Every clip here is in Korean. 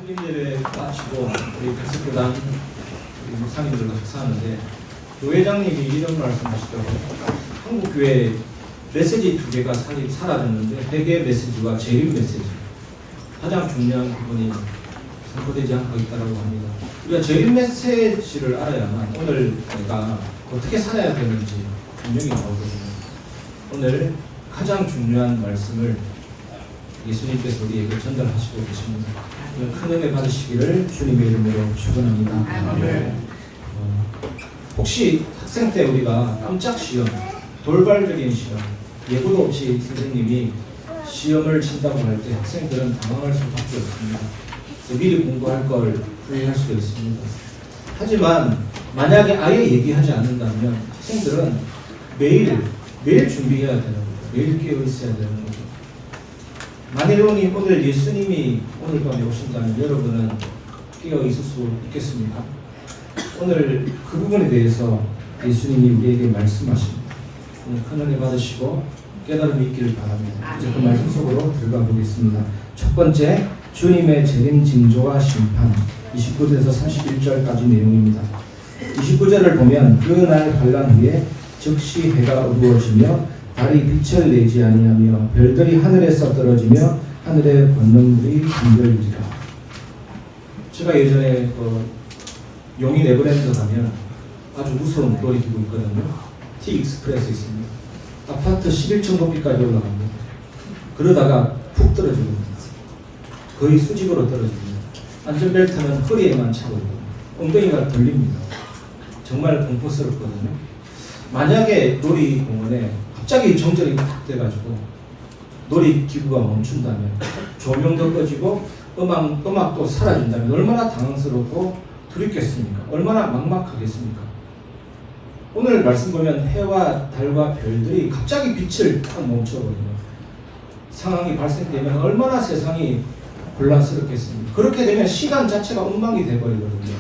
한림예배 마치고 우리 백석교단 목사님들과 식사하는데 교회장님이 이런 말씀하시더라고요. 한국교회 메시지 두 개가 사라졌는데 대개 메시지와 재림 메시지 가장 중요한 부분이 선포되지 않고 있다고 합니다. 우리가 재림 메시지를 알아야만 오늘 내가 어떻게 살아야 되는지 분명히 나오거든요. 오늘 가장 중요한 말씀을 예수님께서 우리에게 전달하시고 계십니다. 큰 은혜 받으시기를 주님의 이름으로 축원합니다. 혹시 학생 때 우리가 깜짝 시험, 돌발적인 시험, 예고도 없이 선생님이 시험을 친다고 할 때 학생들은 당황할 수밖에 없습니다. 미리 공부할 걸 후회할 수도 있습니다. 하지만 만약에 아예 얘기하지 않는다면 학생들은 매일 준비해야 되는 거죠. 매일 깨어 있어야 되는 거죠. 만일 오늘 예수님이 오늘 밤에 오신다면 여러분은 깨어 있을 수 있겠습니까? 오늘 그 부분에 대해서 예수님이 우리에게 말씀하십니다. 오늘 큰 은혜 받으시고 깨달음이 있기를 바랍니다. 이제 그 말씀 속으로 들어가 보겠습니다. 첫 번째, 주님의 재림 징조와 심판 29절에서 31절까지 내용입니다. 29절을 보면 그날 환란 후에 즉시 해가 어두워지며 달이 빛을 내지 아니하며 별들이 하늘에서 떨어지며 하늘의 권능들이 흔들리리라. 제가 예전에 용인 에버랜드 가면 아주 무서운 놀이기구 있거든요. T-익스프레스 있습니다. 아파트 11층 높이까지 올라갑니다. 그러다가 푹 떨어집니다. 거의 수직으로 떨어집니다. 안전벨트는 허리에만 차고 있고 엉덩이가 걸립니다. 정말 공포스럽거든요. 만약에 놀이공원에 갑자기 정전이 탁 돼가지고 놀이기구가 멈춘다면 조명도 꺼지고 음악도 사라진다면 얼마나 당황스럽고 두렵겠습니까? 얼마나 막막하겠습니까? 오늘 말씀 보면 해와 달과 별들이 갑자기 빛을 탁 멈춰버리는 상황이 발생되면 얼마나 세상이 곤란스럽겠습니까? 그렇게 되면 시간 자체가 엉망이 돼버리거든요.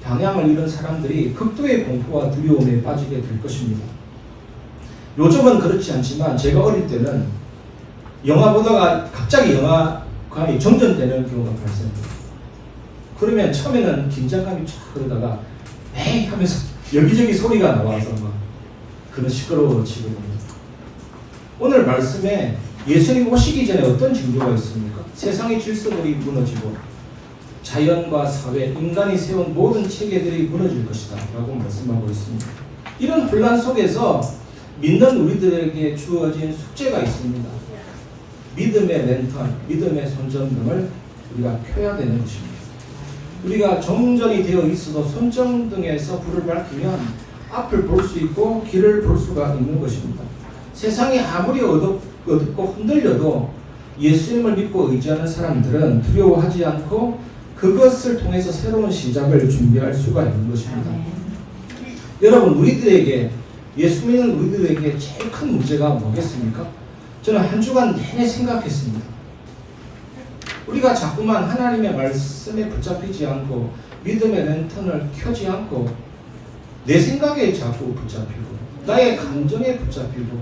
방향을 잃은 사람들이 극도의 공포와 두려움에 빠지게 될 것입니다. 요즘은 그렇지 않지만 제가 어릴 때는 영화 보다가 갑자기 영화관이 정전되는 경우가 발생합니다. 그러면 처음에는 긴장감이 쫙 흐르다가 에이 하면서 여기저기 소리가 나와서 막 그런 시끄러워지고 됩니다. 오늘 말씀에 예수님 오시기 전에 어떤 징조가 있습니까? 세상의 질서들이 무너지고 자연과 사회, 인간이 세운 모든 체계들이 무너질 것이다 라고 말씀하고 있습니다. 이런 혼란 속에서 믿는 우리들에게 주어진 숙제가 있습니다. 믿음의 랜턴, 믿음의 손전등을 우리가 켜야 되는 것입니다. 우리가 정전이 되어 있어도 손전등에서 불을 밝히면 앞을 볼 수 있고 길을 볼 수가 있는 것입니다. 세상이 아무리 어둡고 흔들려도 예수님을 믿고 의지하는 사람들은 두려워하지 않고 그것을 통해서 새로운 시작을 준비할 수가 있는 것입니다. 여러분, 우리들에게 예수 믿는 우리들에게 제일 큰 문제가 뭐겠습니까? 저는 한 주간 내내 생각했습니다. 우리가 자꾸만 하나님의 말씀에 붙잡히지 않고 믿음의 랜턴을 켜지 않고 내 생각에 자꾸 붙잡히고 나의 감정에 붙잡히고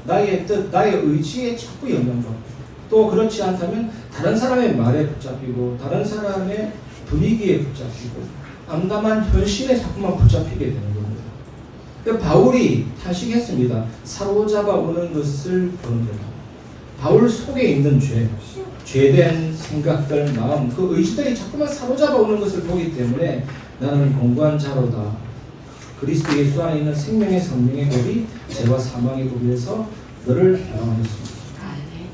나의 뜻, 나의 의지에 자꾸 영향받고 또 그렇지 않다면 다른 사람의 말에 붙잡히고 다른 사람의 분위기에 붙잡히고 암담한 현실에 자꾸만 붙잡히게 되는 겁니다. 바울이 탄식했습니다. 사로잡아 오는 것을 보는다. 바울 속에 있는 죄된 생각들, 마음, 그 의지들이 자꾸만 사로잡아 오는 것을 보기 때문에 나는 공고한 자로다. 그리스도 예수 안에 있는 생명의 성령의 법이 죄와 사망의 법에서 너를 해방하였습니다.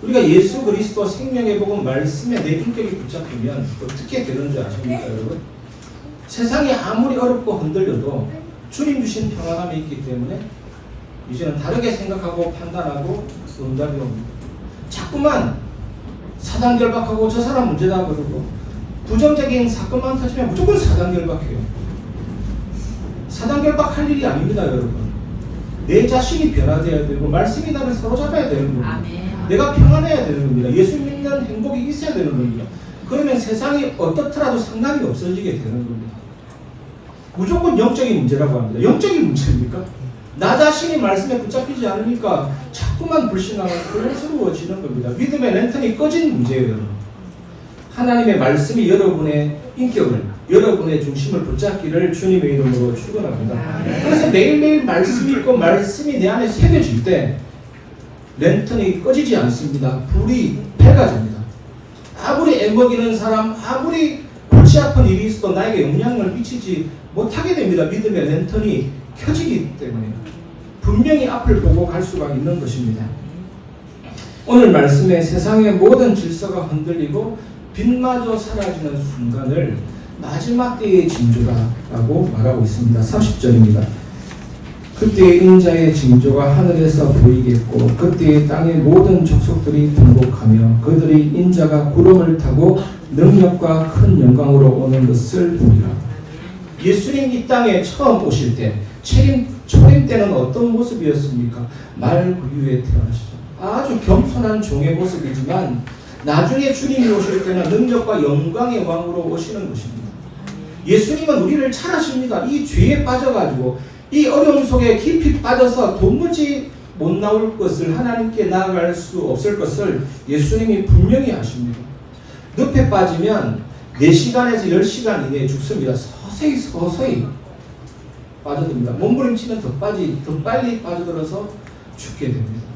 우리가 예수 그리스도 생명의 복음 말씀에 내 인격이 붙잡히면 어떻게 되는 줄 아십니까, 여러분? 세상이 아무리 어렵고 흔들려도 주님 주신 평안함이 있기 때문에 이제는 다르게 생각하고 판단하고 응답이 옵니다. 자꾸만 사단 결박하고 저 사람 문제다 그러고 부정적인 사건만 터지면 무조건 사단 결박해요. 사단 결박할 일이 아닙니다, 여러분. 내 자신이 변화되어야 되고 말씀이 나를 사로잡아야 되는 겁니다. 아멘. 내가 평안해야 되는 겁니다. 예수 믿는 행복이 있어야 되는 겁니다. 그러면 세상이 어떻더라도 상관이 없어지게 되는 겁니다. 무조건 영적인 문제라고 합니다. 영적인 문제입니까? 나 자신이 말씀에 붙잡히지 않으니까 자꾸만 불신하고 불안스러워지는 겁니다. 믿음의 랜턴이 꺼진 문제예요. 하나님의 말씀이 여러분의 인격을, 여러분의 중심을 붙잡기를 주님의 이름으로 축원합니다. 그래서 매일매일 말씀이 있고 말씀이 내 안에 새겨질 때 랜턴이 꺼지지 않습니다. 불이 밝아집니다. 아무리 애먹이는 사람, 아무리 골치 아픈 일이 있어도 나에게 영향을 미치지 못하게 됩니다. 믿음의 랜턴이 켜지기 때문에 분명히 앞을 보고 갈 수가 있는 것입니다. 오늘 말씀에 세상의 모든 질서가 흔들리고 빛마저 사라지는 순간을 마지막 때의 징조다라고 말하고 있습니다. 30절입니다. 그때의 인자의 징조가 하늘에서 보이겠고 그때의 땅의 모든 족속들이 통곡하며 그들이 인자가 구름을 타고 능력과 큰 영광으로 오는 것을 보리라. 예수님 이 땅에 처음 오실 때 초림 때는 어떤 모습이었습니까? 말구유에 태어나시죠. 아주 겸손한 종의 모습이지만 나중에 주님이 오실 때는 능력과 영광의 왕으로 오시는 것입니다. 예수님은 우리를 잘 아십니다. 이 죄에 빠져가지고 이 어려움 속에 깊이 빠져서 도무지 못 나올 것을, 하나님께 나아갈 수 없을 것을 예수님이 분명히 아십니다. 늪에 빠지면 4시간에서 10시간 이내에 죽습니다. 서서히 빠져듭니다. 몸부림치면 더 빨리 빠져들어서 죽게 됩니다.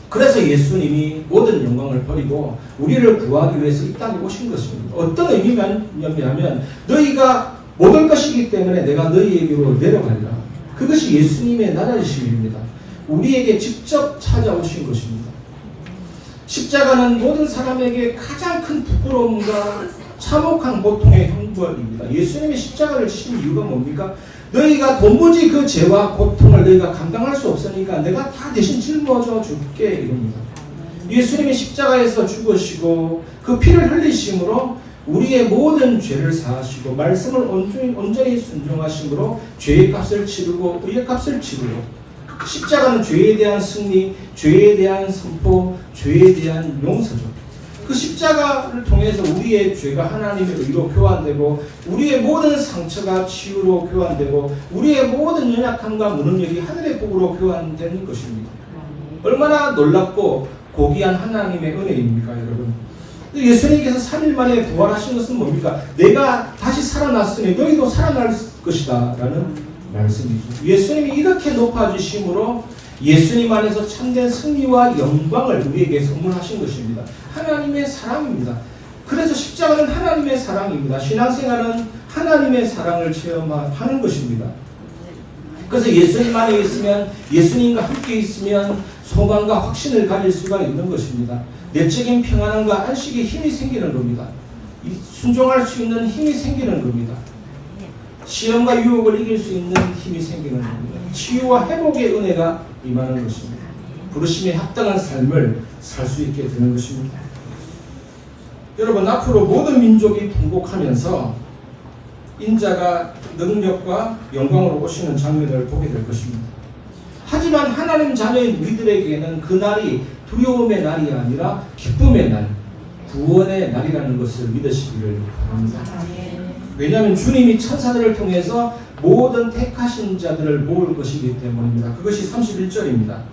그래서 예수님이 모든 영광을 버리고 우리를 구하기 위해서 이 땅에 오신 것입니다. 어떤 의미냐면 너희가 못 올 것이기 때문에 내가 너희에게로 내려가리라. 그것이 예수님의 나라이심입니다. 우리에게 직접 찾아오신 것입니다. 십자가는 모든 사람에게 가장 큰 부끄러움과 참혹한 고통의 형벌입니다. 예수님이 십자가를 지신 이유가 뭡니까? 너희가 도무지 그 죄와 고통을 너희가 감당할 수 없으니까 내가 다 대신 짊어져 줄게 이겁니다. 예수님이 십자가에서 죽으시고 그 피를 흘리심으로 우리의 모든 죄를 사하시고 말씀을 온전히 순종하심으로 죄의 값을 치르고 의의 값을 치르고 십자가는 죄에 대한 승리, 죄에 대한 선포, 죄에 대한 용서죠. 그 십자가를 통해서 우리의 죄가 하나님의 의로 교환되고 우리의 모든 상처가 치유로 교환되고 우리의 모든 연약함과 무능력이 하늘의 복으로 교환되는 것입니다. 얼마나 놀랍고 고귀한 하나님의 은혜입니까, 여러분? 예수님께서 3일 만에 부활하신 것은 뭡니까? 내가 다시 살아났으니 너희도 살아날 것이다 라는 말씀이죠. 예수님이 이렇게 높아지심으로 예수님 안에서 참된 승리와 영광을 우리에게 선물하신 것입니다. 하나님의 사랑입니다. 그래서 십자가는 하나님의 사랑입니다. 신앙생활은 하나님의 사랑을 체험하는 것입니다. 그래서 예수님 안에 있으면, 예수님과 함께 있으면 소망과 확신을 가질 수가 있는 것입니다. 내적인 평안함과 안식의 힘이 생기는 겁니다. 순종할 수 있는 힘이 생기는 겁니다. 시험과 유혹을 이길 수 있는 힘이 생기는 겁니다. 치유와 회복의 은혜가 임하는 것입니다. 부르심에 합당한 삶을 살 수 있게 되는 것입니다. 여러분, 앞으로 모든 민족이 통곡하면서 인자가 능력과 영광으로 오시는 장면을 보게 될 것입니다. 하지만 하나님 자녀인 우리들에게는 그 날이 두려움의 날이 아니라 기쁨의 날, 구원의 날이라는 것을 믿으시기를 바랍니다. 왜냐하면 주님이 천사들을 통해서 모든 택하신 자들을 모을 것이기 때문입니다. 그것이 31절입니다.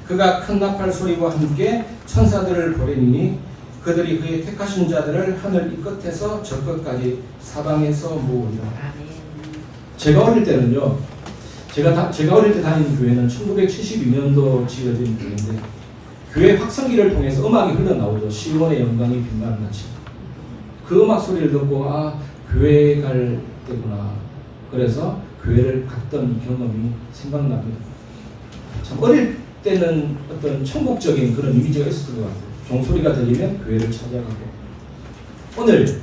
그가 큰 나팔 소리와 함께 천사들을 보내니 그들이 그의 택하신 자들을 하늘 이 끝에서 저 끝까지 사방에서 모으리라. 제가 어릴 때는요, 제가 어릴 때 다니는 교회는 1972년도 지어진 교회인데 교회 확성기를 통해서 음악이 흘러나오죠. 시온의 영광이 빛나는 날씨. 그 음악 소리를 듣고 교회에 갈 때구나. 그래서 교회를 갔던 경험이 생각납니다. 참 어릴 때는 어떤 천국적인 그런 이미지가 있었던 것 같아요. 종소리가 들리면 교회를 찾아가고. 오늘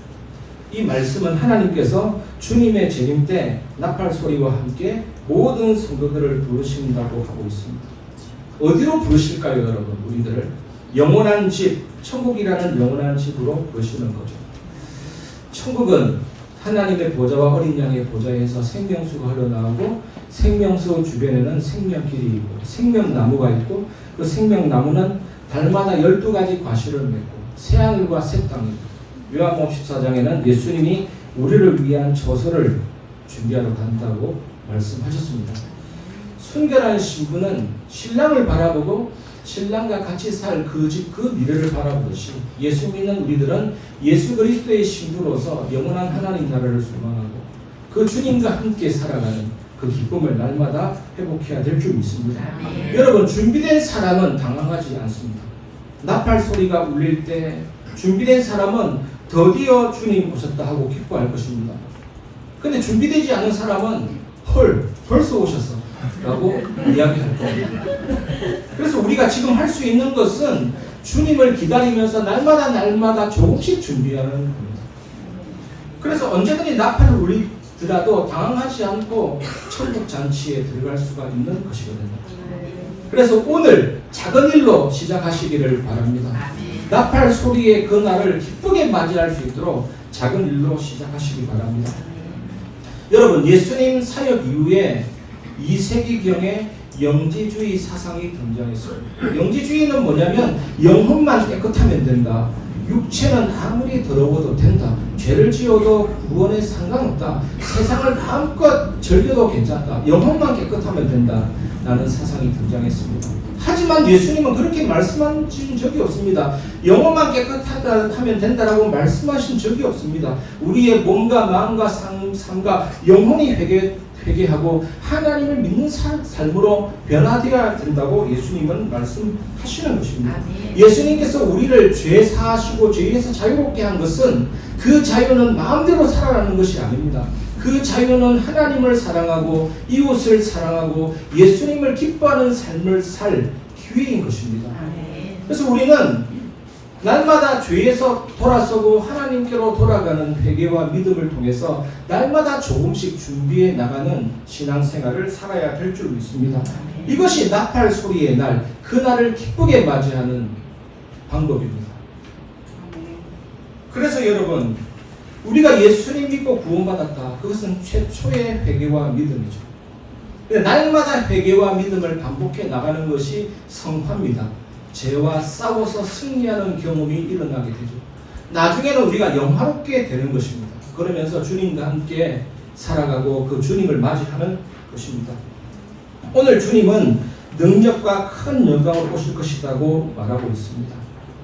이 말씀은 하나님께서 주님의 재림 때 나팔 소리와 함께 모든 성도들을 부르신다고 하고 있습니다. 어디로 부르실까요, 여러분? 우리들을 영원한 집, 천국이라는 영원한 집으로 부르시는 거죠. 천국은 하나님의 보좌와 어린 양의 보좌에서 생명수가 흘러나오고 생명수 주변에는 생명길이 있고 생명나무가 있고 그 생명나무는 달마다 12가지 과실을 맺고 새하늘과 새 땅입니다. 요한복음 14장에는 예수님이 우리를 위한 저서를 준비하러 간다고 말씀하셨습니다. 순결한 신부는 신랑을 바라보고 신랑과 같이 살 그 집 그 미래를 바라보듯이 예수 믿는 우리들은 예수 그리스도의 신부로서 영원한 하나님 나라를 소망하고 그 주님과 함께 살아가는 그 기쁨을 날마다 회복해야 될 줄 믿습니다. 여러분, 준비된 사람은 당황하지 않습니다. 나팔 소리가 울릴 때 준비된 사람은 드디어 주님 오셨다 하고 기뻐할 것입니다. 근데 준비되지 않은 사람은 헐, 벌써 오셨어 라고 이야기할 겁니다. 그래서 우리가 지금 할 수 있는 것은 주님을 기다리면서 날마다 조금씩 준비하는 겁니다. 그래서 언제든지 나팔을 울리더라도 당황하지 않고 천국 잔치에 들어갈 수가 있는 것이거든요. 그래서 오늘 작은 일로 시작하시기를 바랍니다. 나팔 소리의 그날을 기쁘게 맞이할 수 있도록 작은 일로 시작하시기 바랍니다. 여러분, 예수님 사역 이후에 2세기경에 영지주의 사상이 등장했어요. 영지주의는 뭐냐면 영혼만 깨끗하면 된다. 육체는 아무리 더러워도 된다. 죄를 지어도 구원에 상관없다. 세상을 마음껏 즐겨도 괜찮다. 영혼만 깨끗하면 된다. 라는 사상이 등장했습니다. 하지만 예수님은 그렇게 말씀하신 적이 없습니다. 영혼만 깨끗하다 하면 된다라고 말씀하신 적이 없습니다. 우리의 몸과 마음과 삶과 영혼이 회개하고 하나님을 믿는 삶으로 변화되어야 된다고 예수님은 말씀하시는 것입니다. 예수님께서 우리를 죄 사하시고 죄에서 자유롭게 한 것은 그 자유는 마음대로 살아가는 것이 아닙니다. 그 자유는 하나님을 사랑하고 이웃을 사랑하고 예수님을 기뻐하는 삶을 살 기회인 것입니다. 그래서 우리는 날마다 죄에서 돌아서고 하나님께로 돌아가는 회개와 믿음을 통해서 날마다 조금씩 준비해 나가는 신앙생활을 살아야 될 줄 믿습니다. 이것이 나팔 소리의 날, 그날을 기쁘게 맞이하는 방법입니다. 그래서 여러분, 우리가 예수님 믿고 구원받았다. 그것은 최초의 회개와 믿음이죠. 날마다 회개와 믿음을 반복해 나가는 것이 성화입니다. 죄와 싸워서 승리하는 경험이 일어나게 되죠. 나중에는 우리가 영화롭게 되는 것입니다. 그러면서 주님과 함께 살아가고 그 주님을 맞이하는 것입니다. 오늘 주님은 능력과 큰 영광으로 오실 것이라고 말하고 있습니다.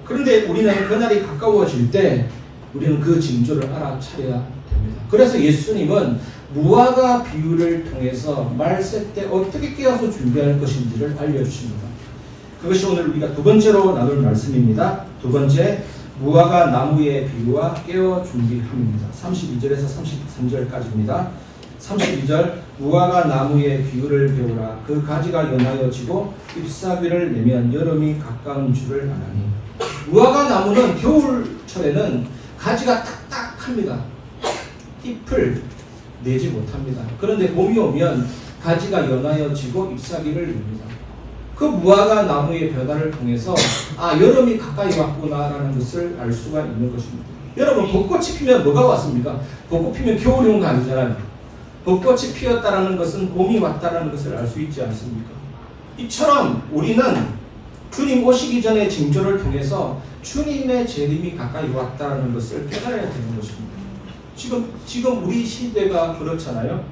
그런데 우리는 그날이 가까워질 때 우리는 그 징조를 알아차려야 됩니다. 그래서 예수님은 무화과 비유를 통해서 말세 때 어떻게 깨어서 준비할 것인지를 알려주십니다. 그것이 오늘 우리가 두 번째로 나눌 말씀입니다. 두 번째, 무화과 나무의 비유와 깨어 준비함입니다. 32절에서 33절까지입니다. 32절, 무화과 나무의 비유를 배우라. 그 가지가 연하여 지고 잎사귀를 내면 여름이 가까운 줄을 아나니. 무화과 나무는 겨울철에는 가지가 딱딱합니다. 잎을 내지 못합니다. 그런데 봄이 오면 가지가 연하여 지고 잎사귀를 냅니다. 그 무화과 나무의 변화를 통해서 여름이 가까이 왔구나라는 것을 알 수가 있는 것입니다. 여러분, 벚꽃이 피면 뭐가 왔습니까? 벚꽃 피면 겨울이 온 거 아니잖아요. 벚꽃이 피었다라는 것은 봄이 왔다라는 것을 알 수 있지 않습니까? 이처럼 우리는 주님 오시기 전의 징조를 통해서 주님의 재림이 가까이 왔다는 것을 깨달아야 되는 것입니다. 지금 우리 시대가 그렇잖아요.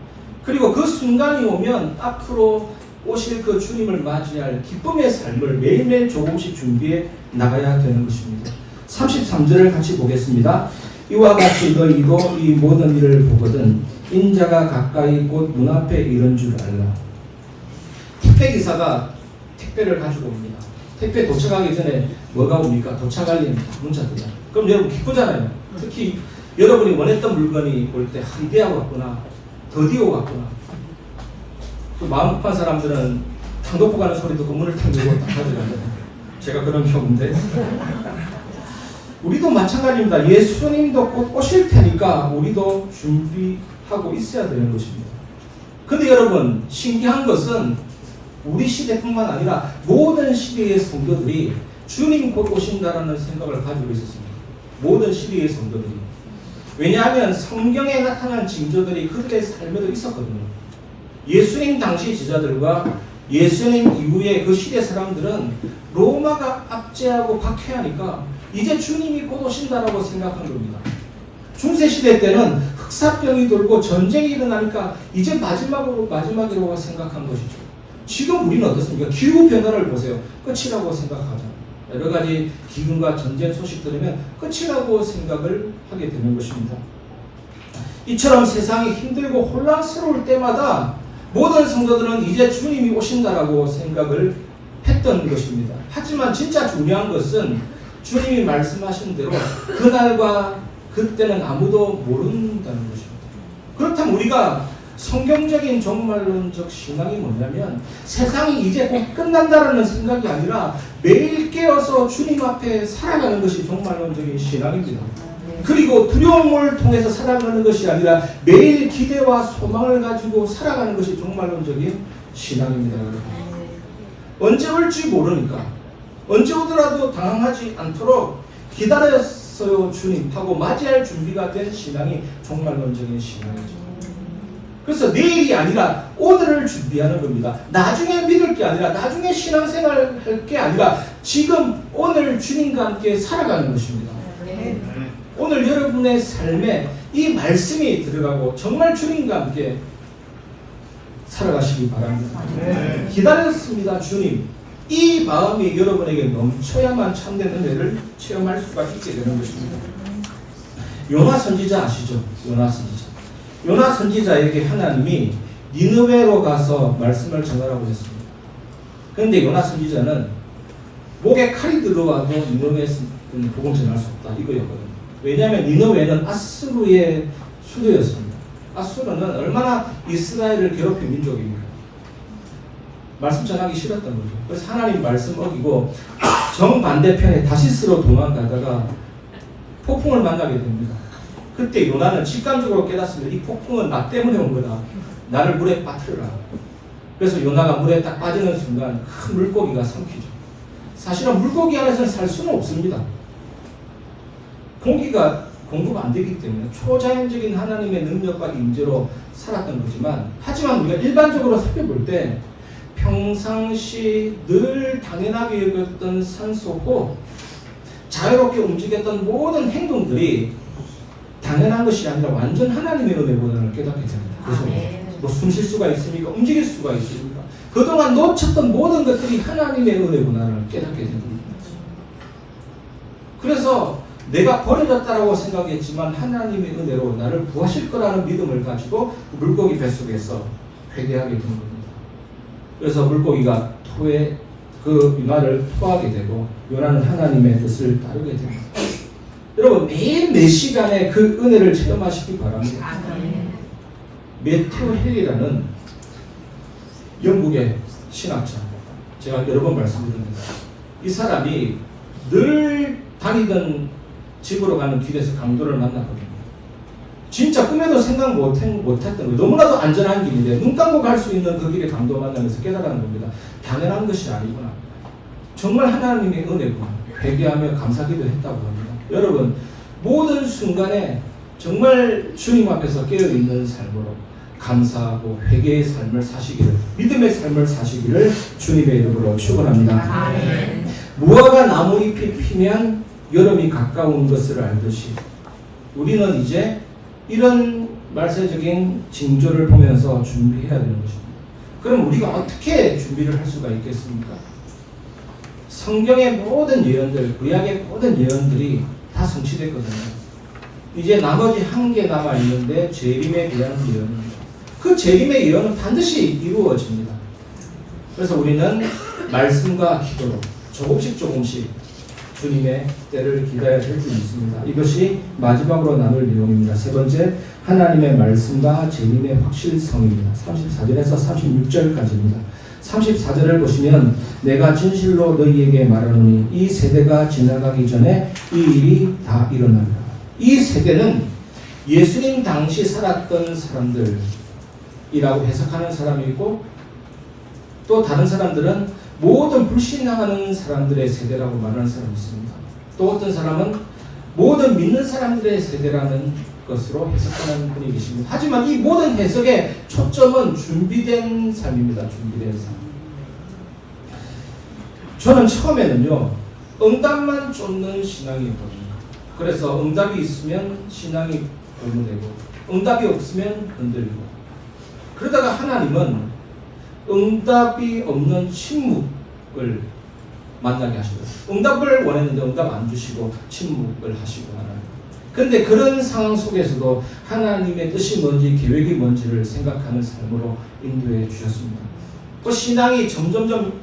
그리고 그 순간이 오면 앞으로 오실 그 주님을 맞이할 기쁨의 삶을 매일매일 조금씩 준비해 나가야 되는 것입니다. 33절을 같이 보겠습니다. 이와 같이 너희도 이 모든 일을 보거든 인자가 가까이 곧 눈앞에 이른 줄 알라. 택배기사가 택배를 가지고 옵니다. 택배 도착하기 전에 뭐가 옵니까? 도착알림 문자입니다. 그럼 여러분 기쁘잖아요. 특히 여러분이 원했던 물건이 올 때 이대야 왔구나, 드디어 왔구나. 그 마음 급한 사람들은 탕 놓고 가는 소리 듣고 문을 탁 열고 딱 가져가잖아요. 제가 그런 경우인데 우리도 마찬가지입니다. 예수님도 곧 오실 테니까 우리도 준비하고 있어야 되는 것입니다. 근데 여러분, 신기한 것은 우리 시대뿐만 아니라 모든 시대의 성도들이 주님 곧 오신다라는 생각을 가지고 있었습니다. 모든 시대의 성도들이. 왜냐하면 성경에 나타난 징조들이 그들의 삶에도 있었거든요. 예수님 당시 제자들과 예수님 이후에 그 시대 사람들은 로마가 압제하고 박해하니까 이제 주님이 곧 오신다라고 생각한 겁니다. 중세시대 때는 흑사병이 돌고 전쟁이 일어나니까 이제 마지막이라고 생각한 것이죠. 지금 우리는 어떻습니까? 기후변화를 보세요. 끝이라고 생각하잖아요. 여러 가지 기근과 전쟁 소식 들으면 끝이라고 생각을 하게 되는 것입니다. 이처럼 세상이 힘들고 혼란스러울 때마다 모든 성도들은 이제 주님이 오신다라고 생각을 했던 것입니다. 하지만 진짜 중요한 것은 주님이 말씀하신 대로 그날과 그때는 아무도 모른다는 것입니다. 그렇다면 우리가 성경적인 종말론적 신앙이 뭐냐면 세상이 이제 곧 끝난다라는 생각이 아니라 매일 깨어서 주님 앞에 살아가는 것이 종말론적인 신앙입니다. 그리고 두려움을 통해서 살아가는 것이 아니라 매일 기대와 소망을 가지고 살아가는 것이 종말론적인 신앙입니다. 언제 올지 모르니까 언제 오더라도 당황하지 않도록 기다렸어요 주님 하고 맞이할 준비가 된 신앙이 종말론적인 신앙이죠. 그래서 내일이 아니라 오늘을 준비하는 겁니다. 나중에 믿을 게 아니라 나중에 신앙생활 할 게 아니라 지금 오늘 주님과 함께 살아가는 것입니다. 오늘 여러분의 삶에 이 말씀이 들어가고 정말 주님과 함께 살아가시기 바랍니다. 기다렸습니다 주님. 이 마음이 여러분에게 넘쳐야만 참된 은혜를 체험할 수가 있게 되는 것입니다. 요나 선지자 아시죠? 요나 선지자. 요나 선지자에게 하나님이 니느웨로 가서 말씀을 전하라고 했습니다. 그런데 요나 선지자는 목에 칼이 들어와도 니느웨에 복음 전할 수 없다 이거였거든요. 왜냐하면 니느웨는 아수르의 수도였습니다. 아수르는 얼마나 이스라엘을 괴롭힌 민족입니까? 말씀 전하기 싫었던 거죠. 그래서 하나님 말씀 어기고 정반대편에 다시스로 도망가다가 폭풍을 만나게 됩니다. 그때 요나는 직감적으로 깨닫습니다. 이 폭풍은 나 때문에 온 거다. 나를 물에 빠뜨려라. 그래서 요나가 물에 딱 빠지는 순간 큰 물고기가 삼키죠. 사실은 물고기 안에서는 살 수는 없습니다. 공기가 공급가 안 되기 때문에 초자연적인 하나님의 능력과 임재로 살았던 거지만, 하지만 우리가 일반적으로 살펴볼 때 평상시 늘 당연하게 여겼던 산소고 자유롭게 움직였던 모든 행동들이 당연한 것이 아니라 완전 하나님의 은혜구나를 깨닫게 됩니다. 그래서 뭐 숨 쉴 수가 있습니까? 움직일 수가 있습니까? 그동안 놓쳤던 모든 것들이 하나님의 은혜구나를 깨닫게 됩니다. 그래서 내가 버려졌다라고 생각했지만 하나님의 은혜로 나를 구하실 거라는 믿음을 가지고 물고기 뱃속에서 회개하게 된 겁니다. 그래서 물고기가 토에 그 요나를 토하게 되고 요나는 하나님의 뜻을 따르게 됩니다. 여러분 매일 몇 시간에 그 은혜를 체험하시기 바랍니다. 매튜 헬리라는 영국의 신학자, 제가 여러 번 말씀드렸는데 이 사람이 늘 다니던 집으로 가는 길에서 강도를 만났거든요. 진짜 꿈에도 생각 못했던 거예요. 너무나도 안전한 길인데 눈 감고 갈 수 있는 그 길에 강도 만나면서 깨달은 겁니다. 당연한 것이 아니구나. 정말 하나님의 은혜구나. 회개하며 감사기도 했다고 합니다. 여러분 모든 순간에 정말 주님 앞에서 깨어있는 삶으로 감사하고 회개의 삶을 사시기를, 믿음의 삶을 사시기를 주님의 이름으로 축원합니다. 아멘. 무화과 나무잎이 피면 여름이 가까운 것을 알듯이 우리는 이제 이런 말세적인 징조를 보면서 준비해야 되는 것입니다. 그럼 우리가 어떻게 준비를 할 수가 있겠습니까? 성경의 모든 예언들, 구약의 모든 예언들이 다 성취됐거든요. 이제 나머지 한 개 남아있는데 재림에 대한 예언입니다. 그 재림의 예언은 반드시 이루어집니다. 그래서 우리는 말씀과 기도로 조금씩 주님의 때를 기다려야 될 줄 믿습니다. 이것이 마지막으로 나눌 내용입니다. 세 번째, 하나님의 말씀과 재림의 확실성입니다. 34절에서 36절까지입니다. 34절을 보시면 내가 진실로 너희에게 말하노니 이 세대가 지나가기 전에 이 일이 다 일어난다. 이 세대는 예수님 당시 살았던 사람들이라고 해석하는 사람이 있고, 또 다른 사람들은 모든 불신앙하는 사람들의 세대라고 말하는 사람이 있습니다. 또 어떤 사람은 모든 믿는 사람들의 세대라는 것으로 해석하는 분이 계십니다. 하지만 이 모든 해석의 초점은 준비된 삶입니다. 준비된 삶. 저는 처음에는요, 응답만 쫓는 신앙이었거든요. 그래서 응답이 있으면 신앙이 고무되고 응답이 없으면 흔들리고, 그러다가 하나님은 응답이 없는 침묵을 만나게 하시고, 응답을 원했는데 응답 안 주시고 침묵을 하시고 하나님. 근데 그런 상황 속에서도 하나님의 뜻이 뭔지 계획이 뭔지를 생각하는 삶으로 인도해 주셨습니다. 또 신앙이 점점점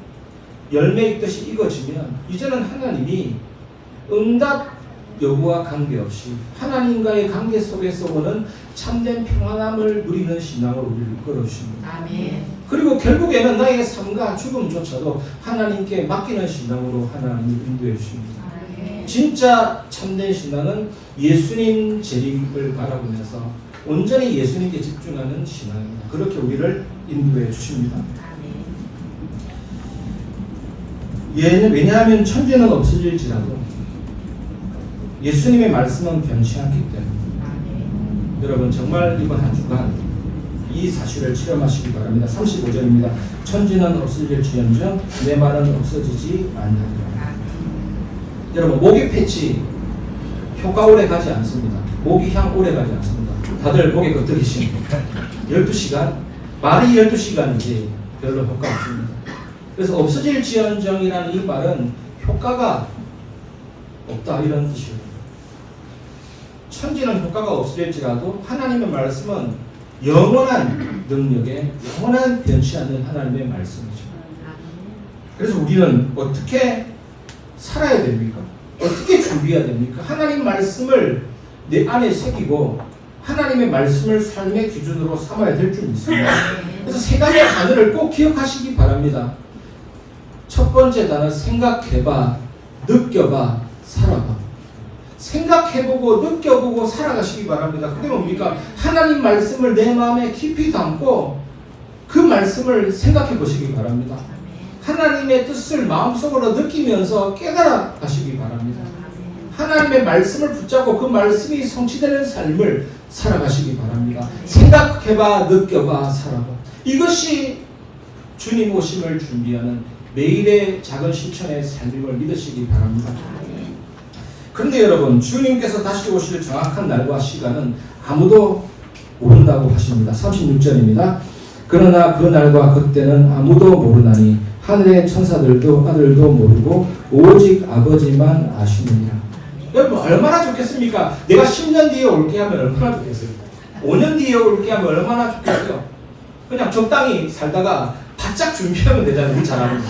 열매 있듯이 익어지면 이제는 하나님이 응답 여부와 관계없이 하나님과의 관계 속에서 오는 참된 평안함을 누리는 신앙으로 우리를 이끌어 주십니다. 아멘. 그리고 결국에는 나의 삶과 죽음조차도 하나님께 맡기는 신앙으로 하나님을 인도해 주십니다. 아멘. 진짜 참된 신앙은 예수님 재림을 바라보면서 온전히 예수님께 집중하는 신앙입니다. 그렇게 우리를 인도해 주십니다. 왜냐하면 천재는 없어질지라도 예수님의 말씀은 변치 않기 때문에 여러분 정말 이번 한 주간 이 사실을 체험하시기 바랍니다. 35절입니다. 천지는 없어질지언정 내 말은 없어지지 아니하리라. 여러분 모기 패치 효과 오래 가지 않습니다. 모기 향 오래 가지 않습니다. 다들 목에 겉들이십니까? 12시간? 말이 12시간이지 별로 효과 없습니다. 그래서 없어질지언정이라는 이 말은 효과가 없다 이런 뜻이에요. 천지는 효과가 없을지라도 하나님의 말씀은 영원한 능력에 영원한 변치 않는 하나님의 말씀이죠. 그래서 우리는 어떻게 살아야 됩니까? 어떻게 준비해야 됩니까? 하나님 말씀을 내 안에 새기고 하나님의 말씀을 삶의 기준으로 삼아야 될 줄 믿습니다. 그래서 세 가지 단어를 꼭 기억하시기 바랍니다. 첫 번째 단어 생각해봐, 느껴봐, 살아봐. 생각해보고 느껴보고 살아가시기 바랍니다. 그게 뭡니까? 하나님 말씀을 내 마음에 깊이 담고 그 말씀을 생각해 보시기 바랍니다. 하나님의 뜻을 마음속으로 느끼면서 깨달아 가시기 바랍니다. 하나님의 말씀을 붙잡고 그 말씀이 성취되는 삶을 살아가시기 바랍니다. 생각해봐, 느껴봐, 살아봐. 이것이 주님 오심을 준비하는 매일의 작은 실천의 삶임을 믿으시기 바랍니다. 그런데 여러분, 주님께서 다시 오실 정확한 날과 시간은 아무도 모른다고 하십니다. 36절입니다. 그러나 그 날과 그때는 아무도 모르나니 하늘의 천사들도 아들도 모르고 오직 아버지만 아시느니라. 여러분 얼마나 좋겠습니까? 내가 10년 뒤에 올게 하면 얼마나 좋겠어요? 5년 뒤에 올게 하면 얼마나 좋겠어요? 그냥 적당히 살다가 바짝 준비하면 되잖아요. 우리 잘하는 거.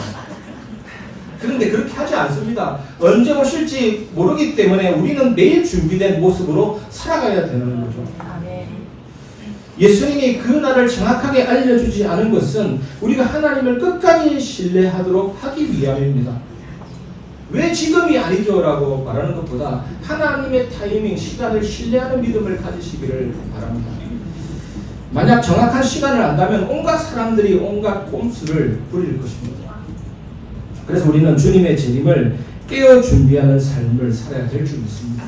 그런데 그렇게 하지 않습니다. 언제 오실지 모르기 때문에 우리는 매일 준비된 모습으로 살아가야 되는 거죠. 예수님이 그 날을 정확하게 알려주지 않은 것은 우리가 하나님을 끝까지 신뢰하도록 하기 위함입니다. 왜 지금이 아니죠? 라고 말하는 것보다 하나님의 타이밍, 시간을 신뢰하는 믿음을 가지시기를 바랍니다. 만약 정확한 시간을 안다면 온갖 사람들이 온갖 꼼수를 부릴 것입니다. 그래서 우리는 주님의 재림을 깨어 준비하는 삶을 살아야 될 줄 믿습니다.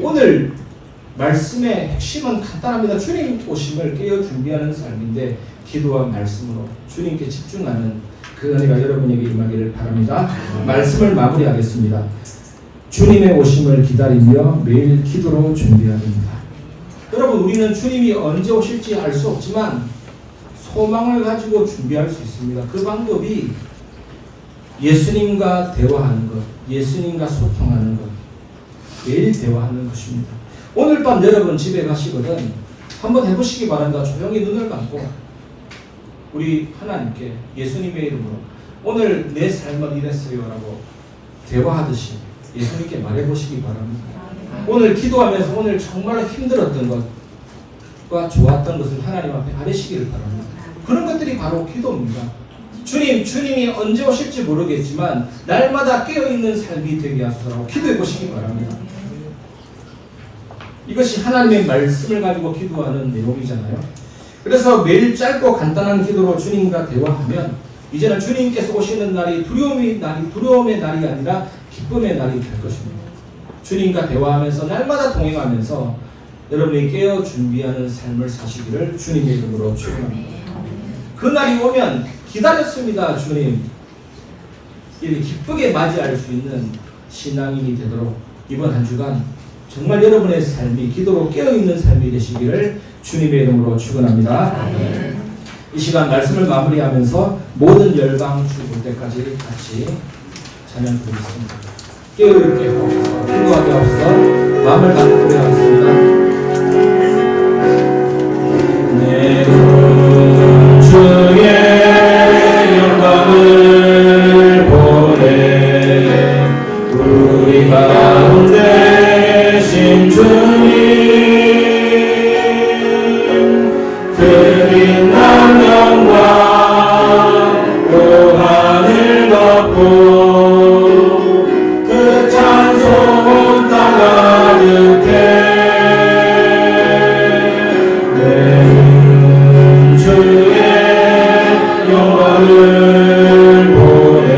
오늘 말씀의 핵심은 간단합니다. 주님 오심을 깨어 준비하는 삶인데 기도와 말씀으로 주님께 집중하는 그 은혜가 여러분에게 임하기를 바랍니다. 말씀을 마무리하겠습니다. 주님의 오심을 기다리며 매일 기도로 준비해야 됩니다. 여러분 우리는 주님이 언제 오실지 알 수 없지만 소망을 가지고 준비할 수 있습니다. 그 방법이 예수님과 대화하는 것, 예수님과 소통하는 것, 매일 대화하는 것입니다. 오늘 밤 여러분 집에 가시거든 한번 해보시기 바랍니다. 조용히 눈을 감고 우리 하나님께 예수님의 이름으로 오늘 내 삶은 이랬어요 라고 대화하듯이 예수님께 말해보시기 바랍니다. 오늘 기도하면서 오늘 정말 힘들었던 것과 좋았던 것을 하나님 앞에 아뢰시기를 바랍니다. 그런 것들이 바로 기도입니다. 주님이 언제 오실지 모르겠지만 날마다 깨어있는 삶이 되게 하소서라고 기도해 보시기 바랍니다. 이것이 하나님의 말씀을 가지고 기도하는 내용이잖아요. 그래서 매일 짧고 간단한 기도로 주님과 대화하면 이제는 주님께서 오시는 날이 두려움의 날이 아니라 기쁨의 날이 될 것입니다. 주님과 대화하면서 날마다 동행하면서 여러분이 깨어 준비하는 삶을 사시기를 주님의 이름으로 축원합니다. 그 날이 오면 기다렸습니다. 주님 이렇게 기쁘게 맞이할 수 있는 신앙인이 되도록 이번 한 주간 정말 여러분의 삶이 기도로 깨어있는 삶이 되시기를 주님의 이름으로 축원합니다. 이 시간 말씀을 마무리하면서 모든 열방 주 볼 때까지 같이 찬양 드리겠습니다. 깨어있게 하옵소서, 기도하게 하옵소서. 마음을 갖고 노래하겠습니다. 내 주의 영광을 보내 우리 가운데 신 주님 드린 난 영광 또 하늘 덮고 그 찬송 땅 가득해 내 주의 영광을 보내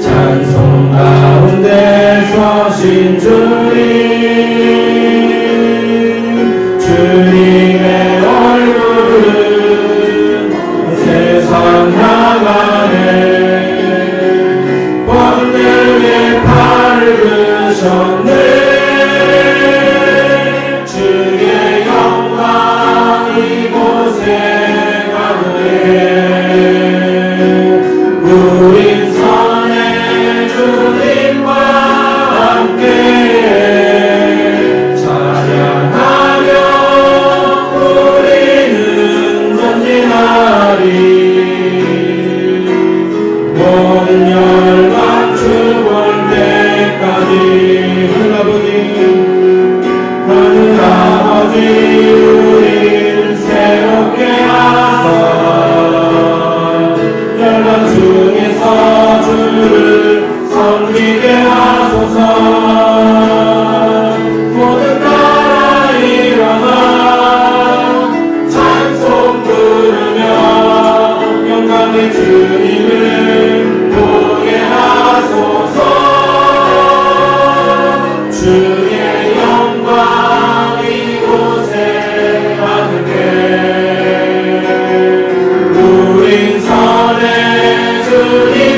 찬송 가운데서 신 주님 주님의 얼굴은 세상 나가네 번능의 밝으셨네 주의 영광 이곳에 가득해 우린 선의 주님과 함께 찬양하며 우리는 전진하리 모든 열방 주볼 때까지 하늘 아버지 우릴 새롭게 하사 열방 중에서 주를 섬기게 하소서 모든 나라 일어나 찬송 부르며 영광의 주님을 보게 하소서 주의 영광 이곳에 가득해 우린 선의 주님